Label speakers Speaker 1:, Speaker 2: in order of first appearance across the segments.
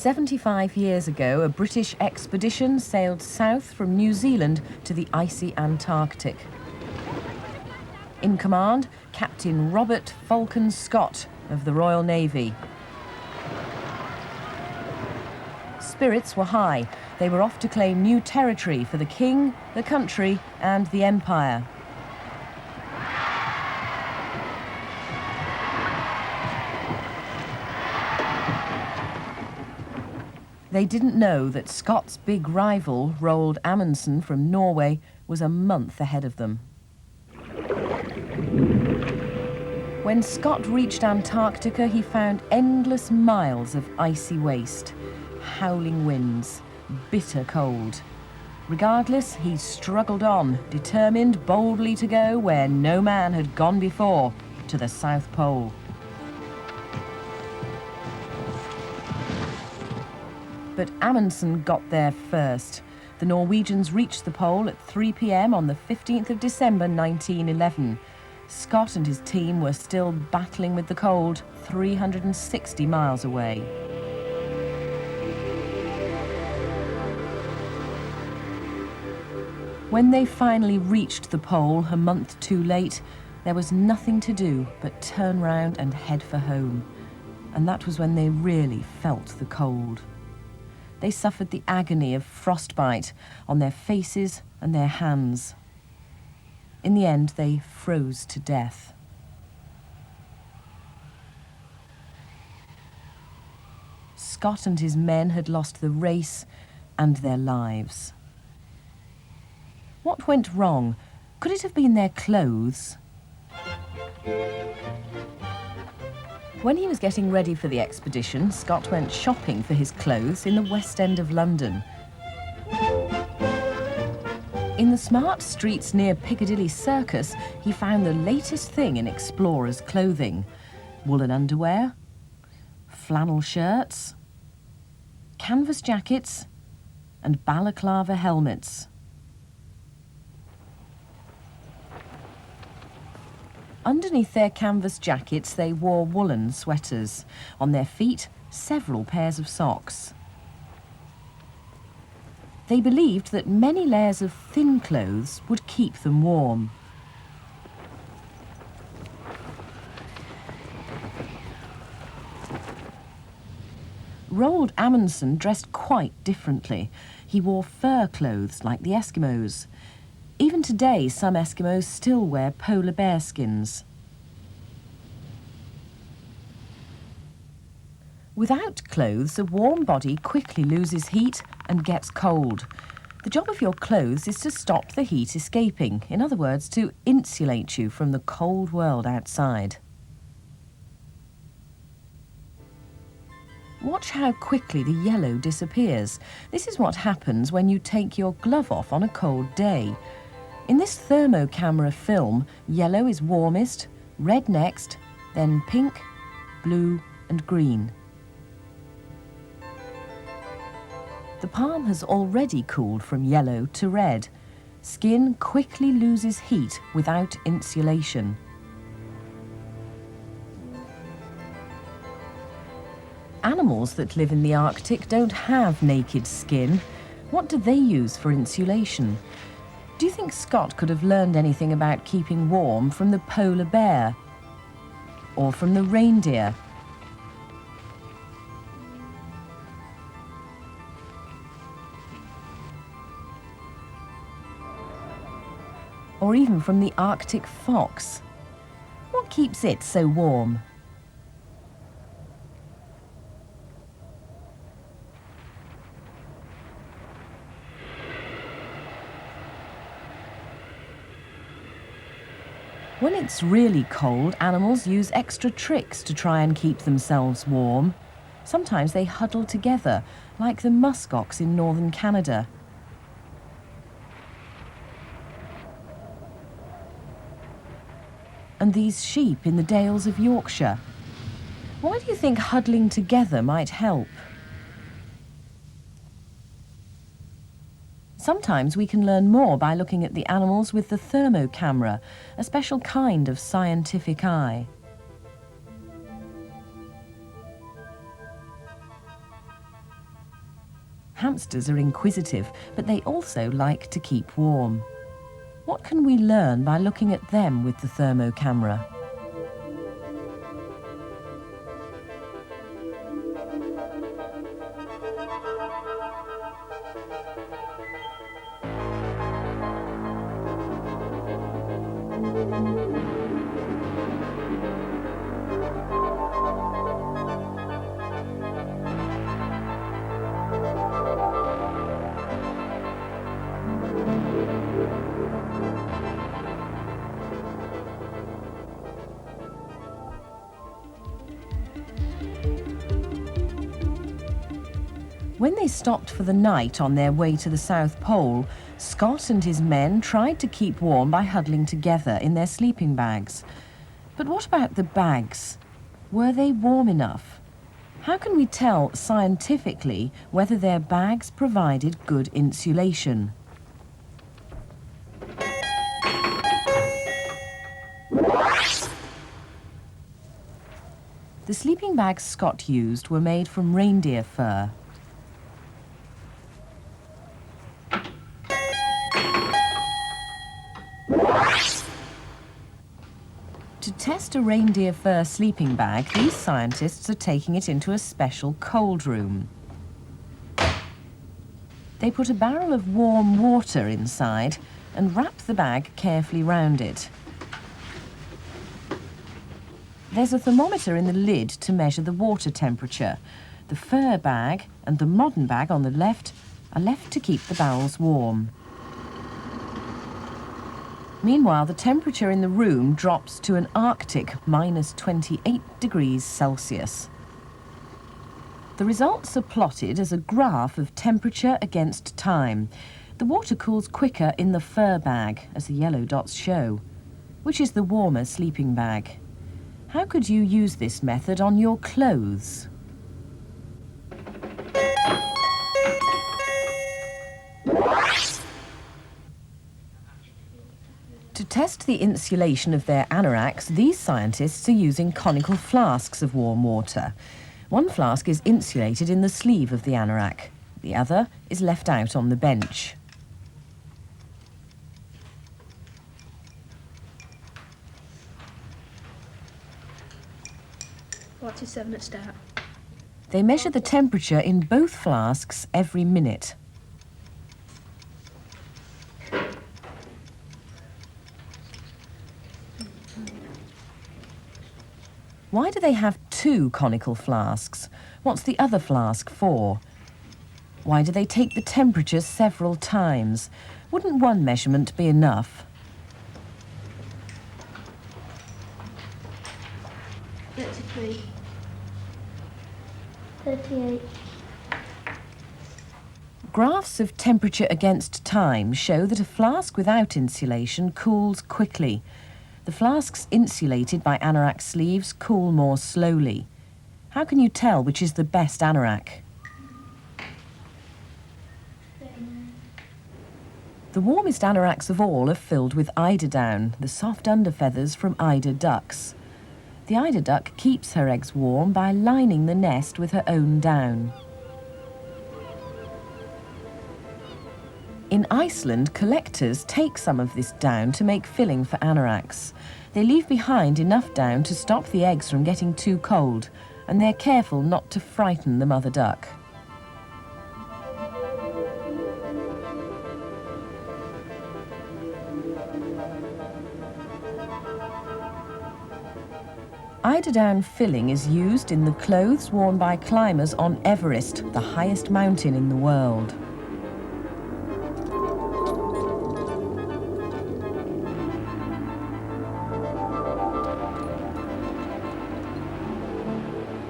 Speaker 1: 75 years ago, a British expedition sailed south from New Zealand to the icy Antarctic. In command, Captain Robert Falcon Scott of the Royal Navy. Spirits were high. They were off to claim new territory for the king, the country, and the empire. They didn't know that Scott's big rival, Roald Amundsen from Norway, was a month ahead of them. When Scott reached Antarctica, he found endless miles of icy waste, howling winds, bitter cold. Regardless, he struggled on, determined boldly to go where no man had gone before, to the South Pole. But Amundsen got there first. The Norwegians reached the pole at 3 p.m. on the 15th of December 1911. Scott and his team were still battling with the cold 360 miles away. When they finally reached the pole, a month too late, there was nothing to do but turn round and head for home. And that was when they really felt the cold. They suffered the agony of frostbite on their faces and their hands. In the end, they froze to death. Scott and his men had lost the race and their lives. What went wrong? Could it have been their clothes? When he was getting ready for the expedition, Scott went shopping for his clothes in the West End of London. In the smart streets near Piccadilly Circus, he found the latest thing in explorers' clothing: woolen underwear, flannel shirts, canvas jackets, and balaclava helmets. Underneath their canvas jackets, they wore woolen sweaters. On their feet, several pairs of socks. They believed that many layers of thin clothes would keep them warm. Roald Amundsen dressed quite differently. He wore fur clothes like the Eskimos. Even today, some Eskimos still wear polar bear skins. Without clothes, a warm body quickly loses heat and gets cold. The job of your clothes is to stop the heat escaping, in other words, to insulate you from the cold world outside. Watch how quickly the yellow disappears. This is what happens when you take your glove off on a cold day. In this thermocamera film, yellow is warmest, red next, then pink, blue and green. The palm has already cooled from yellow to red. Skin quickly loses heat without insulation. Animals that live in the Arctic don't have naked skin. What do they use for insulation? Do you think Scott could have learned anything about keeping warm from the polar bear? Or from the reindeer? Or even from the Arctic fox? What keeps it so warm? When it's really cold, animals use extra tricks to try and keep themselves warm. Sometimes they huddle together, like the muskox in northern Canada. And these sheep in the dales of Yorkshire. Why do you think huddling together might help? Sometimes we can learn more by looking at the animals with the thermocamera, a special kind of scientific eye. Hamsters are inquisitive, but they also like to keep warm. What can we learn by looking at them with the thermocamera? When they stopped for the night on their way to the South Pole, Scott and his men tried to keep warm by huddling together in their sleeping bags. But what about the bags? Were they warm enough? How can we tell scientifically whether their bags provided good insulation? The sleeping bags Scott used were made from reindeer fur. To test a reindeer fur sleeping bag, these scientists are taking it into a special cold room. They put a barrel of warm water inside and wrap the bag carefully round it. There's a thermometer in the lid to measure the water temperature. The fur bag and the modern bag on the left are left to keep the barrels warm. Meanwhile, the temperature in the room drops to an Arctic -28 degrees Celsius. The results are plotted as a graph of temperature against time. The water cools quicker in the fur bag, as the yellow dots show, which is the warmer sleeping bag. How could you use this method on your clothes? To test the insulation of their anoraks, these scientists are using conical flasks of warm water. One flask is insulated in the sleeve of the anorak. The other is left out on the bench.
Speaker 2: What is 7 at start?
Speaker 1: They measure the temperature in both flasks every minute. Why do they have two conical flasks? What's the other flask for? Why do they take the temperature several times? Wouldn't one measurement be enough?
Speaker 2: 33. 38.
Speaker 1: Graphs of temperature against time show that a flask without insulation cools quickly. The flasks insulated by anorak sleeves cool more slowly. How can you tell which is the best anorak? The warmest anoraks of all are filled with eider down, the soft underfeathers from eider ducks. The eider duck keeps her eggs warm by lining the nest with her own down. In Iceland, collectors take some of this down to make filling for anoraks. They leave behind enough down to stop the eggs from getting too cold, and they're careful not to frighten the mother duck. Eiderdown filling is used in the clothes worn by climbers on Everest, the highest mountain in the world.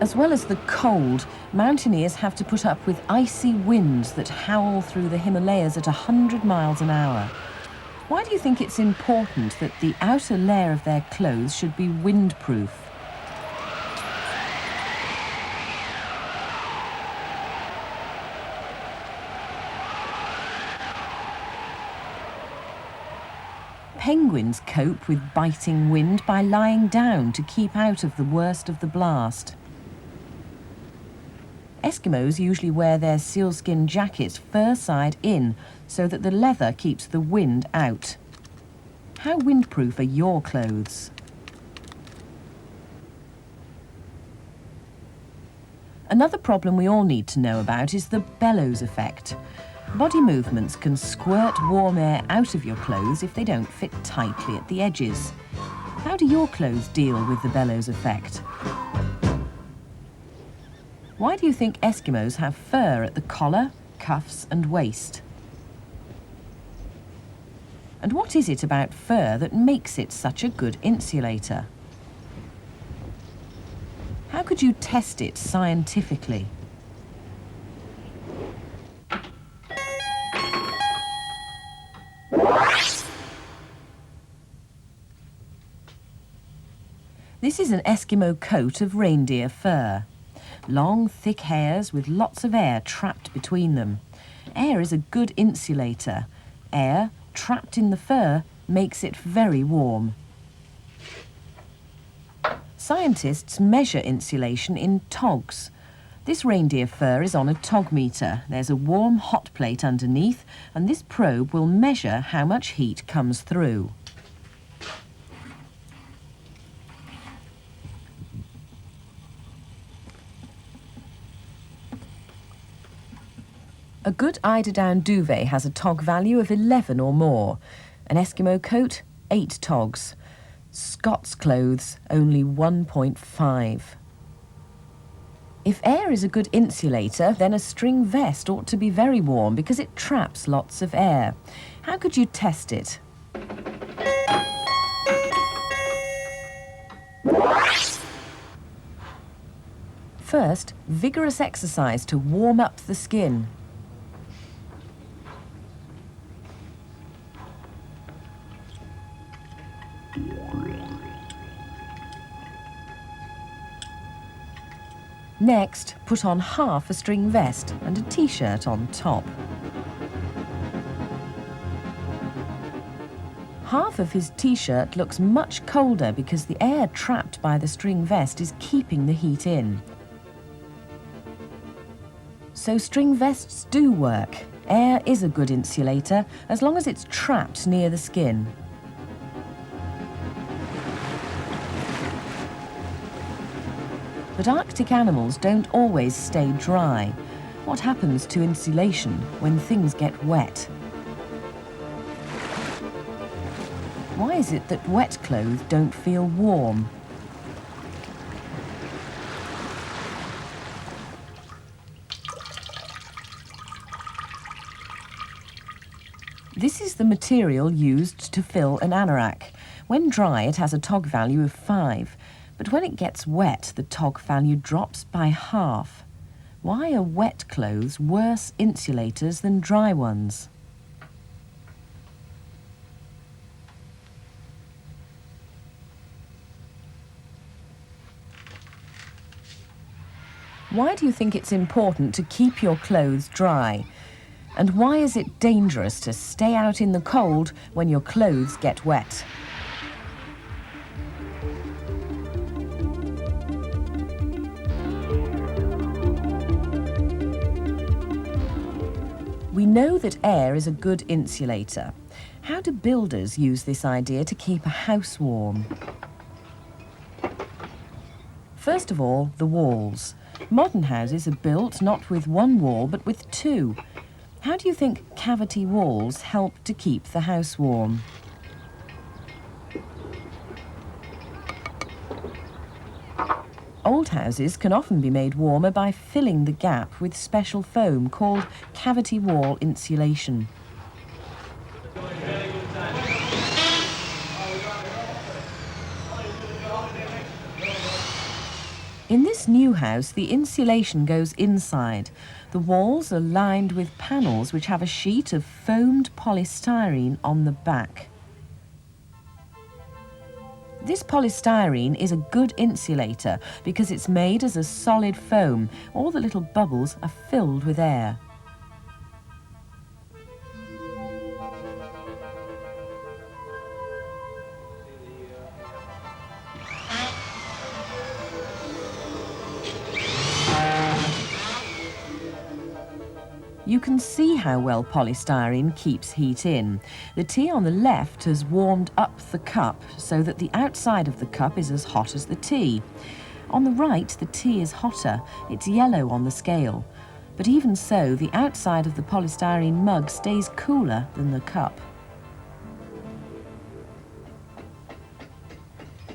Speaker 1: As well as the cold, mountaineers have to put up with icy winds that howl through the Himalayas at 100 miles an hour. Why do you think it's important that the outer layer of their clothes should be windproof? Penguins cope with biting wind by lying down to keep out of the worst of the blast. Eskimos usually wear their sealskin jackets fur side in so that the leather keeps the wind out. How windproof are your clothes? Another problem we all need to know about is the bellows effect. Body movements can squirt warm air out of your clothes if they don't fit tightly at the edges. How do your clothes deal with the bellows effect? Why do you think Eskimos have fur at the collar, cuffs and waist? And what is it about fur that makes it such a good insulator? How could you test it scientifically? This is an Eskimo coat of reindeer fur. Long, thick hairs with lots of air trapped between them. Air is a good insulator. Air, trapped in the fur, makes it very warm. Scientists measure insulation in togs. This reindeer fur is on a tog meter. There's a warm hot plate underneath, and this probe will measure how much heat comes through. A good eiderdown duvet has a tog value of 11 or more. An Eskimo coat, 8 togs. Scots clothes, only 1.5. If air is a good insulator, then a string vest ought to be very warm because it traps lots of air. How could you test it? First, vigorous exercise to warm up the skin. Next, put on half a string vest and a t-shirt on top. Half of his t-shirt looks much colder because the air trapped by the string vest is keeping the heat in. So string vests do work. Air is a good insulator as long as it's trapped near the skin. But Arctic animals don't always stay dry. What happens to insulation when things get wet? Why is it that wet clothes don't feel warm? This is the material used to fill an anorak. When dry, it has a tog value of 5. But when it gets wet, the tog value drops by half. Why are wet clothes worse insulators than dry ones? Why do you think it's important to keep your clothes dry? And why is it dangerous to stay out in the cold when your clothes get wet? We know that air is a good insulator. How do builders use this idea to keep a house warm? First of all, the walls. Modern houses are built not with one wall, but with 2. How do you think cavity walls help to keep the house warm? Old houses can often be made warmer by filling the gap with special foam called cavity wall insulation. In this new house, the insulation goes inside. The walls are lined with panels which have a sheet of foamed polystyrene on the back. This polystyrene is a good insulator because it's made as a solid foam. All the little bubbles are filled with air. You can see how well polystyrene keeps heat in. The tea on the left has warmed up the cup so that the outside of the cup is as hot as the tea. On the right, the tea is hotter. It's yellow on the scale. But even so, the outside of the polystyrene mug stays cooler than the cup.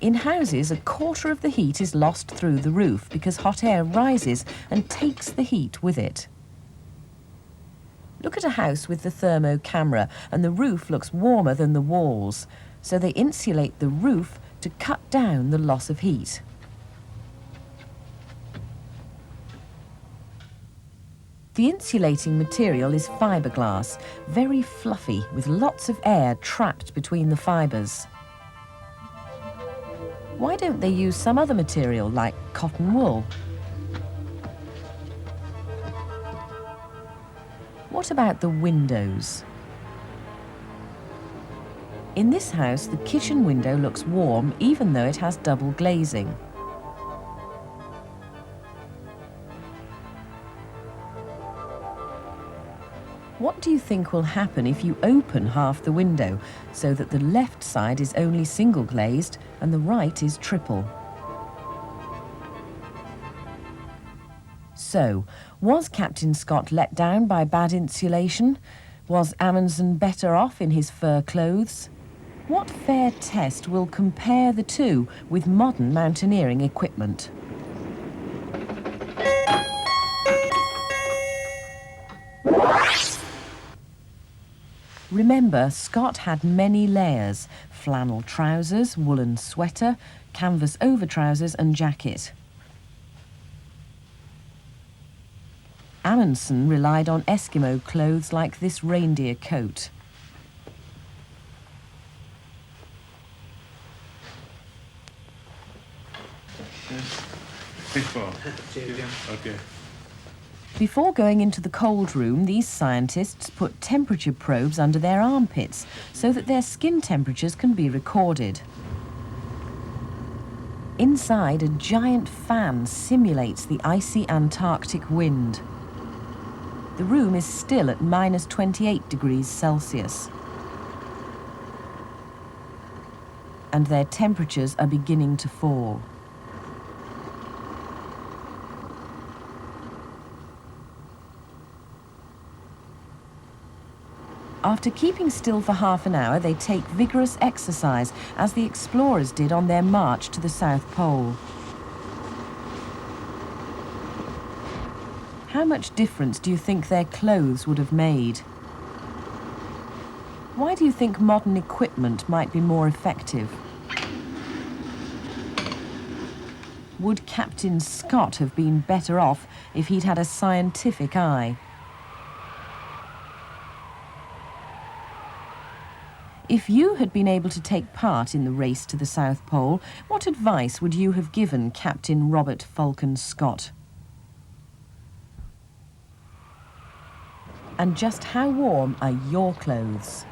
Speaker 1: In houses, a quarter of the heat is lost through the roof because hot air rises and takes the heat with it. Look at a house with the thermo camera and the roof looks warmer than the walls, so they insulate the roof to cut down the loss of heat. The insulating material is fiberglass, very fluffy with lots of air trapped between the fibres. Why don't they use some other material like cotton wool? What about the windows? In this house, the kitchen window looks warm even though it has double glazing. What do you think will happen if you open half the window so that the left side is only single glazed and the right is triple? So, was Captain Scott let down by bad insulation? Was Amundsen better off in his fur clothes? What fair test will compare the two with modern mountaineering equipment? Remember, Scott had many layers: flannel trousers, woolen sweater, canvas overtrousers and jacket. Amundsen relied on Eskimo clothes like this reindeer coat.
Speaker 3: Okay.
Speaker 1: Before going into the cold room, these scientists put temperature probes under their armpits so that their skin temperatures can be recorded. Inside, a giant fan simulates the icy Antarctic wind. The room is still at -28 degrees Celsius. And their temperatures are beginning to fall. After keeping still for half an hour, they take vigorous exercise, as the explorers did on their march to the South Pole. How much difference do you think their clothes would have made? Why do you think modern equipment might be more effective? Would Captain Scott have been better off if he'd had a scientific eye? If you had been able to take part in the race to the South Pole, what advice would you have given Captain Robert Falcon Scott? And just how warm are your clothes?